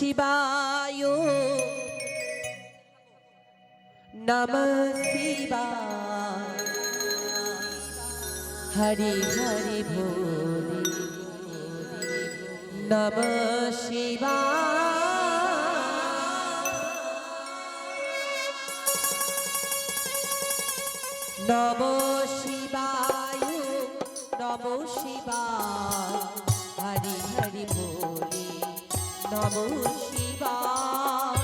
শিবায় নমঃ শিবায় হরি হরি ভোলে নমঃ শিবায় নমঃ শিবায় নমঃ শিবায় হরি হরি ভোলে নমঃ শিবায়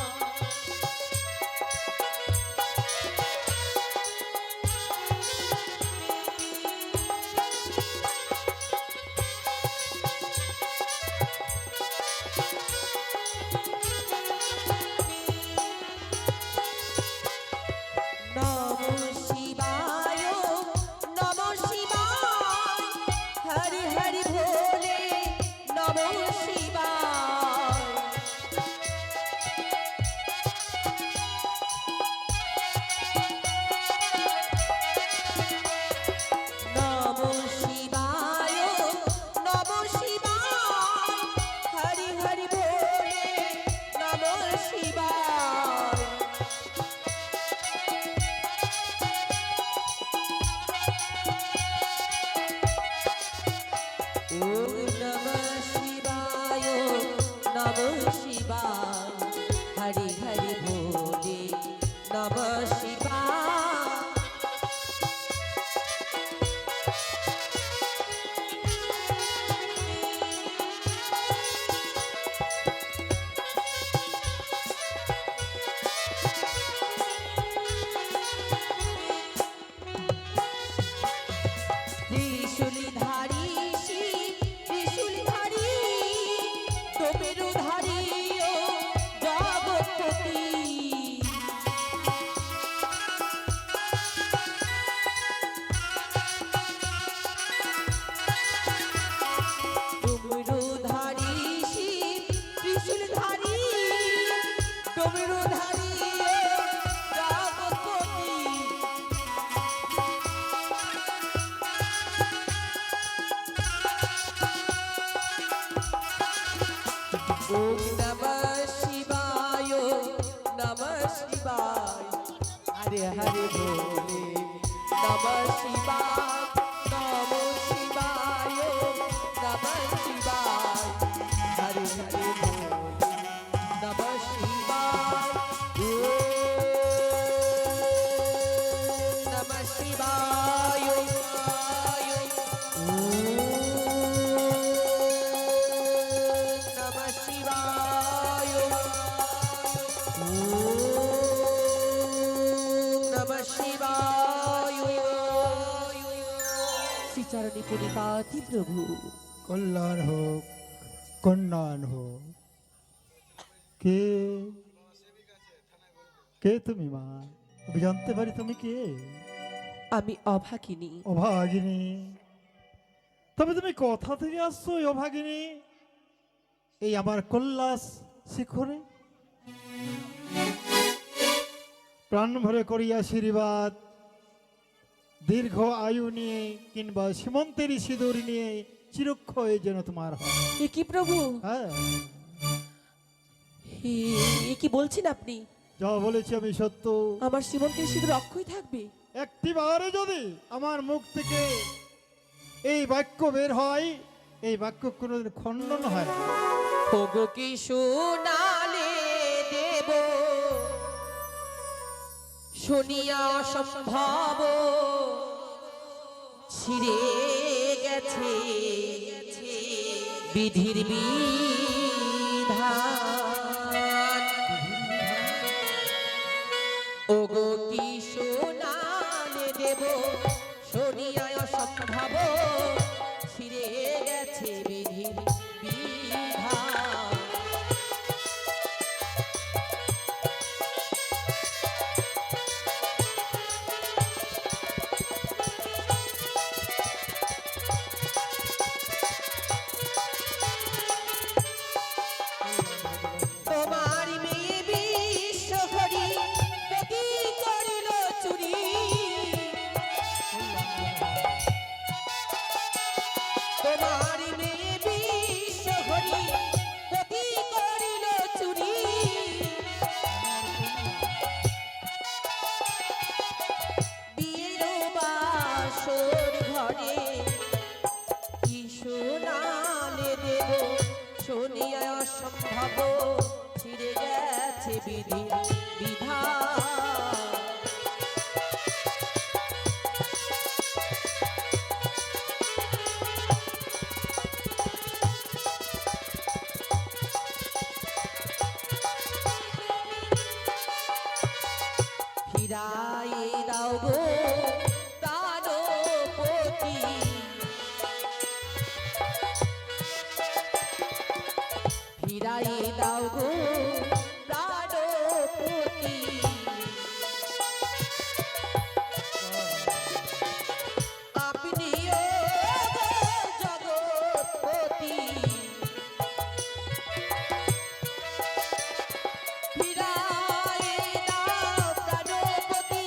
हरि हरि भोले नमः शिवाय त्रिशूलधारी शिव त्रिशूलधारी तोपेरुधारी ओम नमः शिवाय नमः शिवाय हरे हरे भोले नमः शिवाय नमः शिवाय नमः शिवाय हरे हरे भोले नमः शिवाय नमः शिवाय चरणी पुनिपाति प्रभु कल्याण हो कल्याण हो के কে তুমি মা আমি জানতে পারি তুমি কে আমি অভাগিনী অভাগিনী তবে তুমি কোথা থেকে আসছো এই অভাগিনী এই আমার কৈলাস শিখরে প্রাণ ভরে করি আশীর্বাদ দীর্ঘ আয়ু নিয়ে কিংবা সীমন্তের সিঁদুর নিয়ে চিরক্ষয় যেন তোমার হয় এ কি প্রভু হ্যাঁ এ কি বলছেন আপনি যা বলেছি আমি সত্য আমার সীমন্তের সিঁদুর অক্ষয় থাকবে একটিবারে যদি আমার মুখ থেকে এই বাক্য বের হয় এই বাক্য কোনোদিন খণ্ডন হয় ওগো কি শোনালে দেব শুনিয়া সম্ভব ছিঁড়ে গেছে বিধির বিধান ওগো কি শোনালে দেব শুনিয়া সম্ভব ছিঁড়ে গেছে বিধির বিধান তোমার মেয়ে বিশ্ব হরি পতি করিল চুরি গেছে বিধি বিধান। ফিরায়ে দাও গো প্রাণপতি, ফিরায়ে দাও গো প্রাণপতি, আপনিও গো জগৎপতি, ফিরায়ে দাও প্রাণপতি,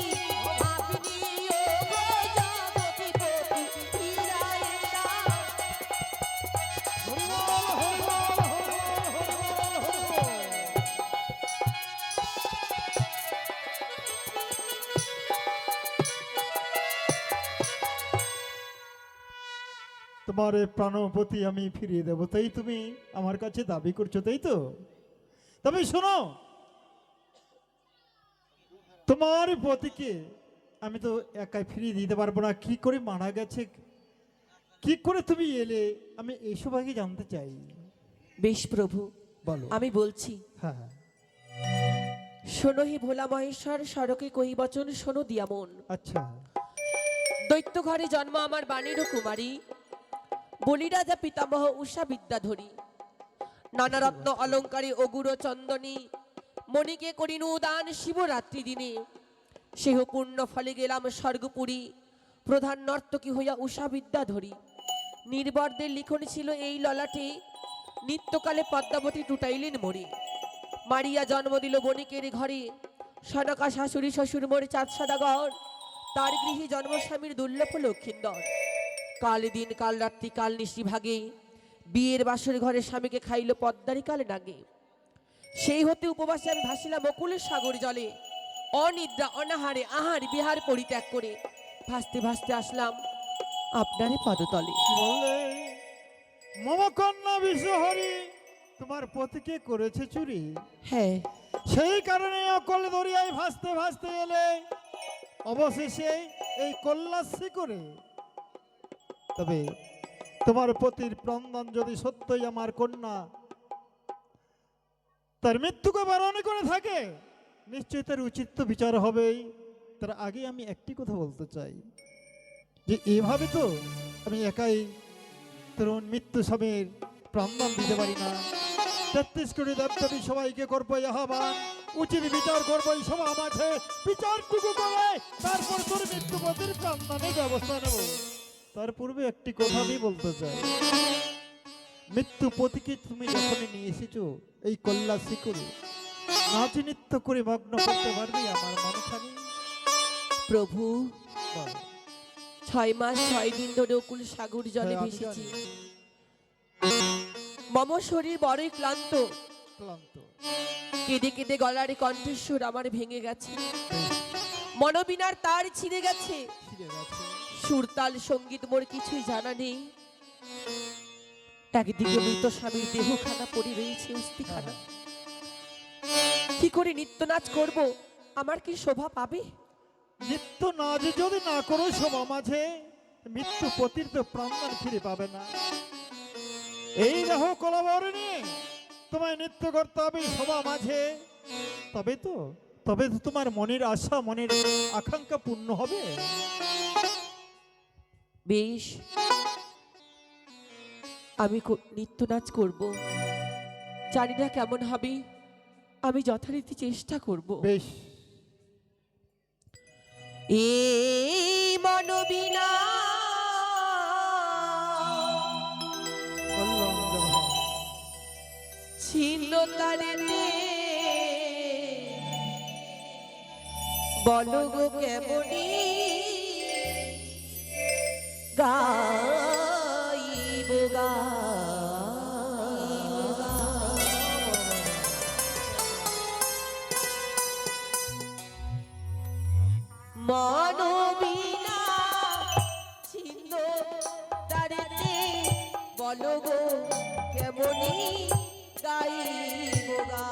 আপনিও গো জগৎপতি, ফিরায়ে দাও। তোমার এই প্রাণপতি আমি ফিরিয়ে দেবো, তাই তুমি আমার কাছে দাবি করছো, তাই তো? তবে শোনো, তোমার পতিকে আমি তো একাই ফিরিয়ে দিতে পারবো না। কি করে মারা গেছে, কি করে তুমি এলে, আমি এইসব আগে জানতে চাই। বেশ প্রভু, বলো। আমি বলছি। হ্যাঁ হ্যাঁ, শোনো হে ভোলা মহেশ্বর, সড়কে কহি বচন শোনো দিয়ামন। আচ্ছা। দৈত্য ঘরে জন্ম আমার বাণীর কুমারী, বলি রাজা পিতামহ উষা বিদ্যাধরী, নানা রত্ন অলঙ্কারী অগুর চন্দনী, মণিকে করিনু দান শিবরাত্রি দিনে, সেহ পূর্ণ ফলে গেলাম স্বর্গপুরী, প্রধান নর্তকী হইয়া উষা বিদ্যাধরী। নির্বরদের লিখন ছিল এই ললাটে, নিত্যকালে পদ্মাবতী টুটাইলেন মরে, মারিয়া জন্ম দিল বণিকের ঘরে, সনকা শাশুড়ি শ্বশুর মোর চাঁদ সদাগর, তার গৃহে জন্মস্বামীর দুর্লভ লক্ষিন্দর। কাল দিন কাল রাত্রি কাল নিশি ভাগে, বিয়ের বাসর ঘরে স্বামীকে খাইল পদ্মারি কালে নাগে। সেই হতে উপবাসে আমি ভাসিলাম অকুলের সাগর জলে, অনিদ্রা অনাহারে আহার বিহার পরিত্যাগ করে ভাসতে ভাসতে আসলাম আপনারই পদতলে। কি বললে? মম কন্যা বিশ্বহরি তোমার পতিকে করেছে চুরি? হ্যাঁ, সেই কারণে অকল দরিয়ায় ভাসতে ভাসতে এলে অবশেষে এই কল্যাসী করে। তবে তোমার পতির প্রাণদান যদি সত্যই আমার কন্যা তার মৃত্যুকে বারণ করে থাকে, নিশ্চয়ই তার উচিত তো বিচার হবেই। তার আগে আমি একটি কথা বলতে চাই, যে এভাবে তো আমি একাই তরুণ মৃত্যু স্বামীর প্রাণদান দিতে পারি না। ৩৩ কোটি দেবদেবী সবাইকে করবো আহ্বান, উচিত বিচার করবো এই সভা মাঝে, বিচারটুকু করে তারপর তোর মৃত্যুপতির প্রাণদানের ব্যবস্থা নেব। তার পূর্বে একটি কথা আমি বলতে চাই, মৃত্যুপতিকে তুমি যখনই নিয়ে এসেছো এই কল্যাসী করে, নাচ নৃত্য করে মগ্ন করতে পারবে আমার মনখানি? প্রভু, বল। 6 মাস 6 দিন ধরে অকুল সাগর জলে হ্যাঁ, আমি ভেসেছি। জানি। মম শরীর বড়ই ক্লান্ত, ক্লান্ত। কেঁদে কেঁদে গলার কণ্ঠস্বর আমার ভেঙে গেছে, মনোবিনার তার ছিঁড়ে গেছে, ছিঁড়ে গেছে। সুরতাল সঙ্গীত মোর কিছুই জানা নেই। একদিকে মৃত স্বামীর দেহখানা পড়ে রয়েছে অস্থিখানা, কি করে নৃত্য নাচ করব, আমার কি শোভা পাবে? নৃত্য নাচ যদি না করো সভা মাঝে, মৃত্যু পতির তো প্রাণদান ফিরে পাবে না। এই দেহ কলবর নিয়ে তোমায় নৃত্য করতে হবে সভা মাঝে, তবে তো তোমার মনের আশা মনের আকাঙ্ক্ষা পূর্ণ হবে। বেশ, আমি নৃত্য নাচ করব, জানি না কেমন হবে, আমি যথারীতি চেষ্টা করব। বেশ। এই মনোবিনা ছিল তারেতে, বলো গো কেমনি গাইব মনোবিনা ছিল তারেতে, বলো গো কেমনি গাইব গা।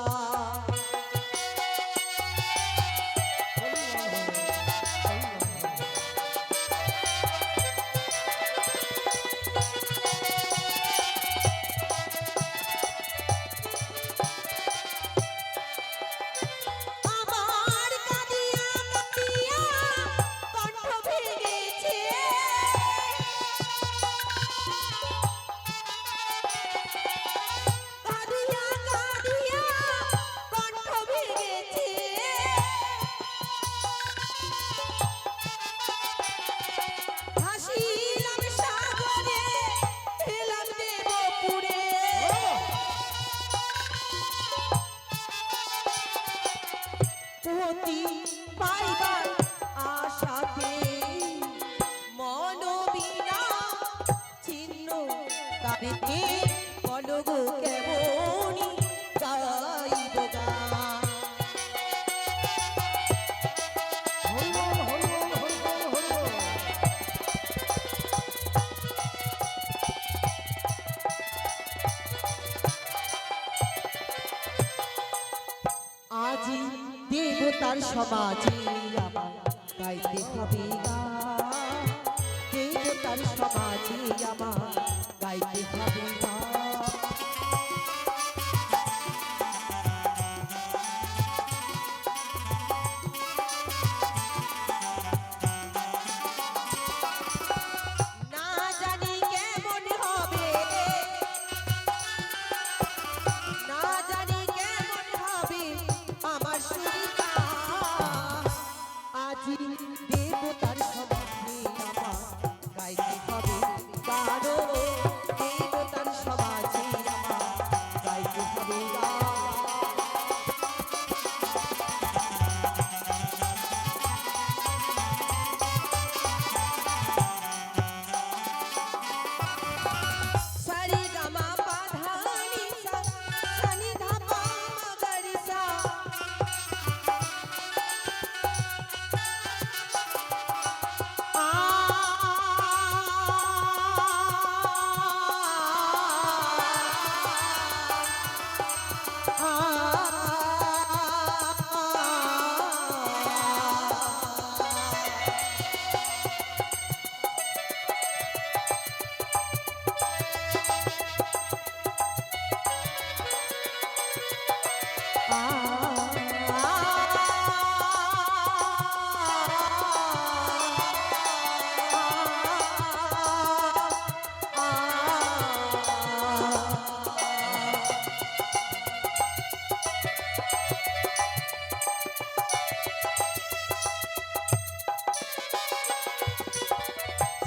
পতি পাইবার আশাতে মনোবিনা ছিন্ন তারিতে বলগো কেমনি গাইব গান। আজি দেবতার সমাজে আমার গাইতে হবে গান, দেবতার সমাজে আমার গাইতে হবে গান। না জানি কেমন হবে, না জানি কেমন হবে আমার সুরিতা, আজি দেবতার সমাজে আমার গাইতে হবে গান, দেবতার সমাজে আমার গাইতে হবে গান। সারি গামা পাধানি সা সানি ধাপা মাগারি সা,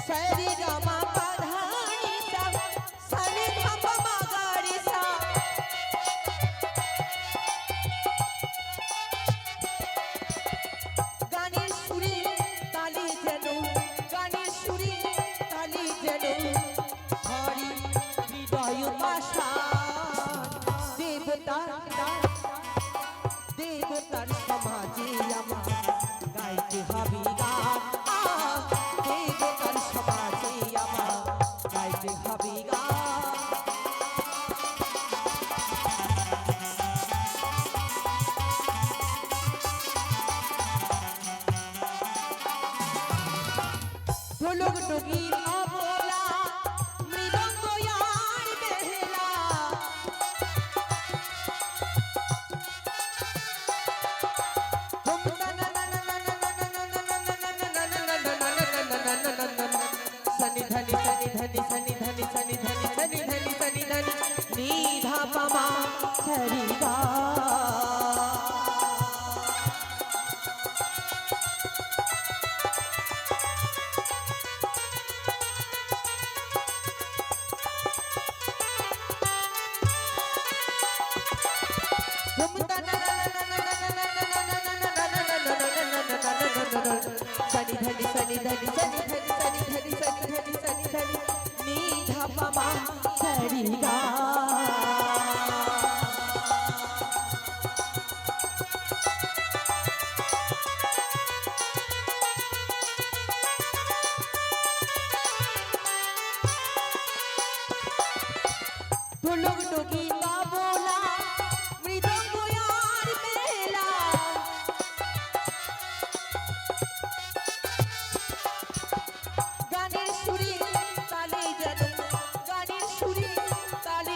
সারি গামা পাধানি সা সানি ধাপা মাগারি সা, গানের সুরে তালে যেন, গানের সুরে তালে যেন হরি হৃদয় পাশা, দেবতার দেবতার সমাজে আমার গাইতে হবে গান, দেবতার সমাজে আমার গাইতে হবে গান। ঢোলক ডগি অবলা মৃদঙ্গ আর বেহেলা, সনি ধনি সনি ধনি সনি ধনি সনি ধনি সনি ধনি সনি ধনি নি ধা পা মা সরি গা। सनि धनि सनि धनि सनि धनि सनि धनि सनि धनि सनि धनि नी धा पा मा सरि गा। ঢোলক ডগি তবলা মৃদঙ্গ আর বেলা, গানের সুরে তালে যেন, গানের সুরে তালে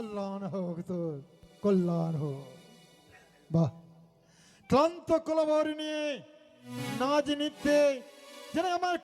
কল্যাণ হোক তোর, কল্যাণ হোক। বাহ, ক্লান্ত কলবর নিয়ে নাচ নৃত্যে যেন আমার